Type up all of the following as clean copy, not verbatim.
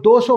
200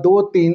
2-3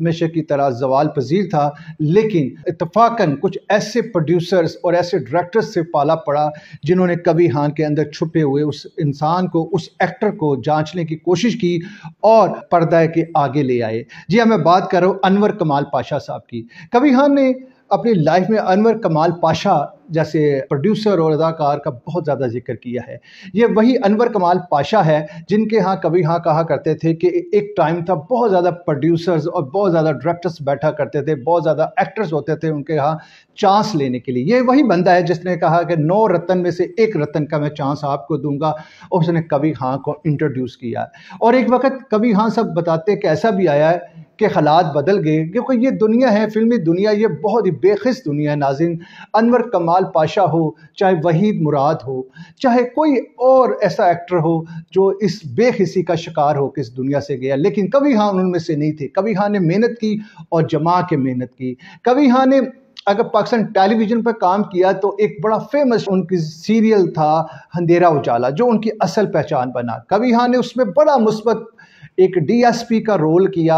ہمیشہ کی طرح زوال پذیر تھا، لیکن اتفاقاً کچھ ایسے پروڈیوسرز اور ایسے ڈائریکٹرز سے پالا پڑا جنہوں نے کبھی خان کے اندر چھپے ہوئے اس انسان کو، اس ایکٹر کو جانچنے کی کوشش کی اور پردہ کے آگے لے آئے۔ جی ہاں، میں بات کر رہا ہوں انور کمال پاشا صاحب کی۔ کبھی خان نے اپنی لائف میں انور کمال پاشا جیسے پروڈیوسر اور اداکار کا بہت زیادہ ذکر کیا ہے۔ یہ وہی انور کمال پاشا ہے جن کے ہاں کبھی ہاں کہا کرتے تھے کہ ایک ٹائم تھا بہت زیادہ پروڈیوسرز اور بہت زیادہ ڈائریکٹرز بیٹھا کرتے تھے، بہت زیادہ ایکٹرز ہوتے تھے ان کے ہاں چانس لینے کے لیے۔ یہ وہی بندہ ہے جس نے کہا کہ 9 رتن میں سے 1 رتن کا میں چانس آپ کو دوں گا، اور اس نے کبھی خان کو انٹروڈیوس کیا۔ اور ایک وقت کبھی خان سب بتاتے کہ ایسا بھی آیا ہے کہ حالات بدل گئے، کیونکہ یہ دنیا ہے، فلمی دنیا، یہ بہت ہی بے خس دنیا ہے ناظرین۔ انور کمال پاشا ہو، چاہے وحید مراد ہو، چاہے کوئی اور ایسا ایکٹر ہو جو اس بے خسی کا شکار ہو کہ اس دنیا سے گیا، لیکن کبھی خان ان میں سے نہیں تھے۔ کبھی خان نے محنت کی اور جما کے محنت کی۔ کبھی خان نے اگر پاکستان ٹیلی ویژن پر کام کیا تو ایک بڑا فیمس ان کی سیریل تھا اندھیرا اجالا، جو ان کی اصل پہچان بنا۔ کبھی خان نے اس میں بڑا مثبت ایک ڈی ایس پی کا رول کیا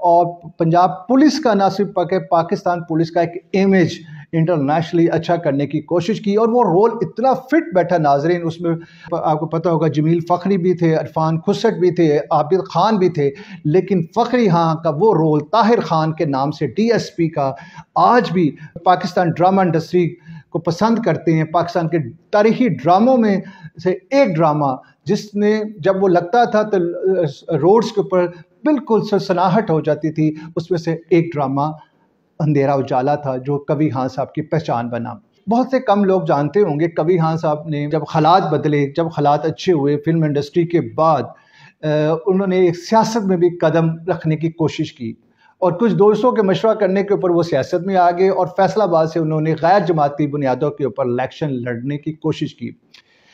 اور پنجاب پولیس کا، نہ صرف پاکستان پولیس کا ایک امیج انٹرنیشنلی اچھا کرنے کی کوشش کی، اور وہ رول اتنا فٹ بیٹھا ناظرین۔ اس میں آپ کو پتہ ہوگا جمیل فخری بھی تھے، عرفان کھسٹ بھی تھے، عابد خان بھی تھے، لیکن فخری خان کا وہ رول طاہر خان کے نام سے ڈی ایس پی کا آج بھی پاکستان ڈرامہ انڈسٹری کو پسند کرتے ہیں۔ پاکستان کے تاریخی ڈراموں میں سے ایک ڈرامہ جس نے جب وہ لگتا تھا تو روڈز کے اوپر بالکل سنسناہٹ ہو جاتی تھی، اس میں سے ایک ڈرامہ اندھیرا اجالا تھا جو کبھی خان صاحب کی پہچان بنا۔ بہت سے کم لوگ جانتے ہوں گے کبھی خان صاحب نے جب حالات بدلے، جب حالات اچھے ہوئے فلم انڈسٹری کے بعد، انہوں نے ایک سیاست میں بھی قدم رکھنے کی کوشش کی، اور کچھ دوستوں کے مشورہ کرنے کے اوپر وہ سیاست میں آ گئے، اور فیصل آباد سے انہوں نے غیر جماعتی بنیادوں کے اوپر الیکشن لڑنے کی کوشش کی۔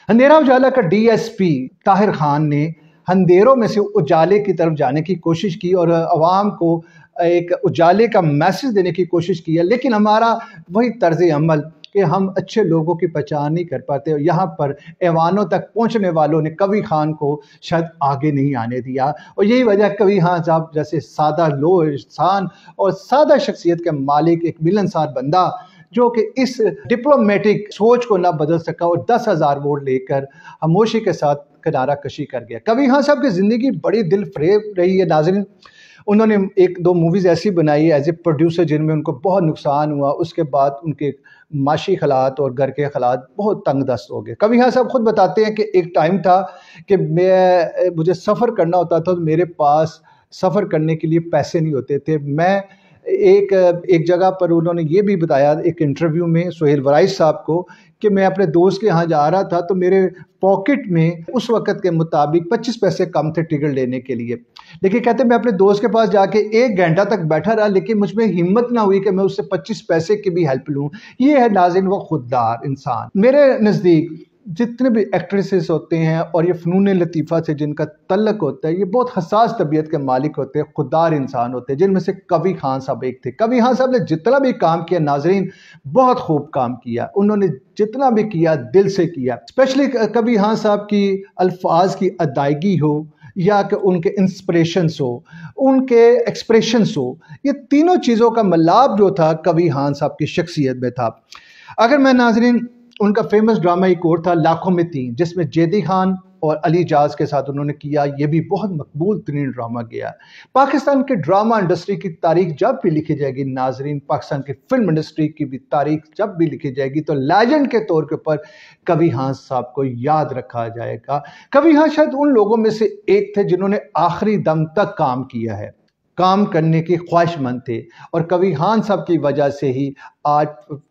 اندھیرا اجالا کا D S P Tahir Khan نے اندھیروں میں سے اجالے کی طرف جانے کی کوشش کی اور عوام کو ایک اجالے کا میسج دینے کی کوشش کی ہے، لیکن ہمارا وہی طرز عمل کہ ہم اچھے لوگوں کی پہچان نہیں کر پاتے، اور یہاں پر ایوانوں تک پہنچنے والوں نے کبھی خان کو شاید آگے نہیں آنے دیا، اور یہی وجہ کبھی خان صاحب جیسے سادہ لو انسان اور سادہ شخصیت کے مالک، ایک ملنسار بندہ جو کہ اس ڈپلومیٹک سوچ کو نہ بدل سکا اور 10,000 ووٹ لے کر خاموشی کے ساتھ کنارہ کشی کر گیا۔ کبھی خان صاحب کی زندگی بڑی دل فریب رہی ہے ناظرین۔ انہوں نے 1-2 موویز ایسی بنائی ایز اے پروڈیوسر جن میں ان کو بہت نقصان ہوا، اس کے بعد ان کے معاشی حالات اور گھر کے حالات بہت تنگ دست ہو گئے۔ کبھی خان صاحب خود بتاتے ہیں کہ ایک ٹائم تھا کہ مجھے سفر کرنا ہوتا تھا تو میرے پاس سفر کرنے کے لیے پیسے نہیں ہوتے تھے۔ میں ایک جگہ پر انہوں نے یہ بھی بتایا ایک انٹرویو میں سہیل ورائش صاحب کو کہ میں اپنے دوست کے ہاں جا رہا تھا تو میرے پاکٹ میں اس وقت کے مطابق 25 پیسے کم تھے ٹکٹ لینے کے لیے، لیکن کہتے میں اپنے دوست کے پاس جا کے 1 گھنٹہ تک بیٹھا رہا، لیکن مجھ میں ہمت نہ ہوئی کہ میں اس سے 25 پیسے کی بھی ہیلپ لوں۔ یہ ہے ناظرین وہ خوددار انسان۔ میرے نزدیک جتنے بھی ایکٹریسز ہوتے ہیں اور یہ فنون لطیفہ سے جن کا تعلق ہوتا ہے، یہ بہت حساس طبیعت کے مالک ہوتے ہیں، خوددار انسان ہوتے ہیں، جن میں سے کبھی خان صاحب ایک تھے۔ کبھی خان صاحب نے جتنا بھی کام کیا ناظرین بہت خوب کام کیا، انہوں نے جتنا بھی کیا دل سے کیا۔ اسپیشلی کبھی خان صاحب کی الفاظ کی ادائیگی ہو یا کہ ان کے انسپریشنز ہو، ان کے ایکسپریشنز ہو، یہ تینوں چیزوں کا ملاب جو تھا کبھی خان صاحب کی شخصیت میں تھا۔ اگر میں ناظرین ان کا فیمس ڈرامہ ایک اور تھا لاکھوں میں تین، جس میں جیدی خان اور علی جاز کے ساتھ انہوں نے کیا، یہ بھی بہت مقبول ترین ڈرامہ گیا۔ پاکستان کے ڈرامہ انڈسٹری کی تاریخ جب بھی لکھی جائے گی ناظرین، پاکستان کی فلم انڈسٹری کی بھی تاریخ جب بھی لکھی جائے گی تو لیجنڈ کے طور کے اوپر کبھی خان صاحب کو یاد رکھا جائے گا۔ کبھی خان شاید ان لوگوں میں سے ایک تھے جنہوں نے آخری دم تک کام کیا ہے، کام کرنے کی خواہش مند تھے، اور کبھی خان صاحب کی وجہ سے ہی آج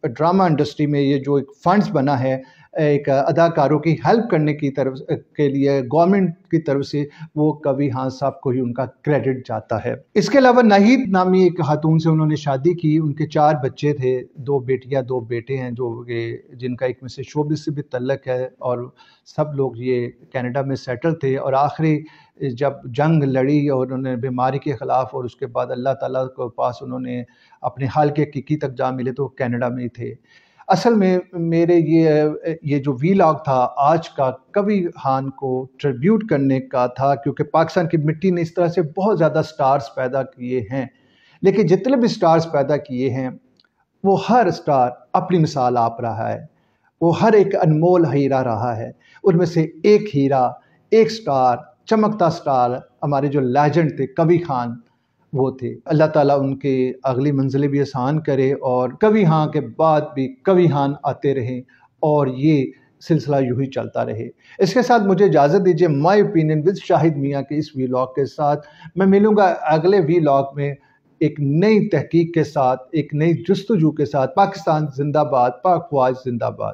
ڈرامہ انڈسٹری میں یہ جو ایک فنڈز بنا ہے ایک اداکاروں کی ہیلپ کرنے کی طرف کے لیے گورنمنٹ کی طرف سے، وہ کبھی خان صاحب کو ہی ان کا کریڈٹ جاتا ہے۔ اس کے علاوہ ناہید نامی ایک خاتون سے انہوں نے شادی کی، ان کے 4 بچے تھے، 2 بیٹیاں 2 بیٹے ہیں، جو جن کا ایک میں سے شوبز سے بھی تعلق ہے، اور سب لوگ یہ کینیڈا میں سیٹل تھے، اور آخری جب جنگ لڑی اور انہوں نے بیماری کے خلاف اور اس کے بعد اللہ تعالیٰ کے پاس انہوں نے اپنے حال کے حقیقی تک جا ملے تو کینیڈا میں ہی تھے۔ اصل میں میرے یہ جو ویلاگ تھا آج کا کبھی خان کو ٹریبیوٹ کرنے کا تھا، کیونکہ پاکستان کی مٹی نے اس طرح سے بہت زیادہ سٹارز پیدا کیے ہیں، لیکن جتنے بھی سٹارز پیدا کیے ہیں وہ ہر سٹار اپنی مثال آپ رہا ہے، وہ ہر ایک انمول ہیرا رہا ہے۔ ان میں سے ایک ہیرا، ایک سٹار، چمکتا سٹار ہمارے جو لیجنڈ تھے کبھی خان وہ تھے۔ اللہ تعالیٰ ان کے اگلی منزلیں بھی آسان کرے اور کبھی ہاں کے بعد بھی کبھی ہان آتے رہیں اور یہ سلسلہ یوں ہی چلتا رہے۔ اس کے ساتھ مجھے اجازت دیجیے مائی اوپینین ود شاہد میاں کے اس ویلاگ کے ساتھ۔ میں ملوں گا اگلے ویلاگ میں ایک نئی تحقیق کے ساتھ، ایک نئی جستجو کے ساتھ۔ پاکستان زندہ باد، پاک فوج زندہ باد۔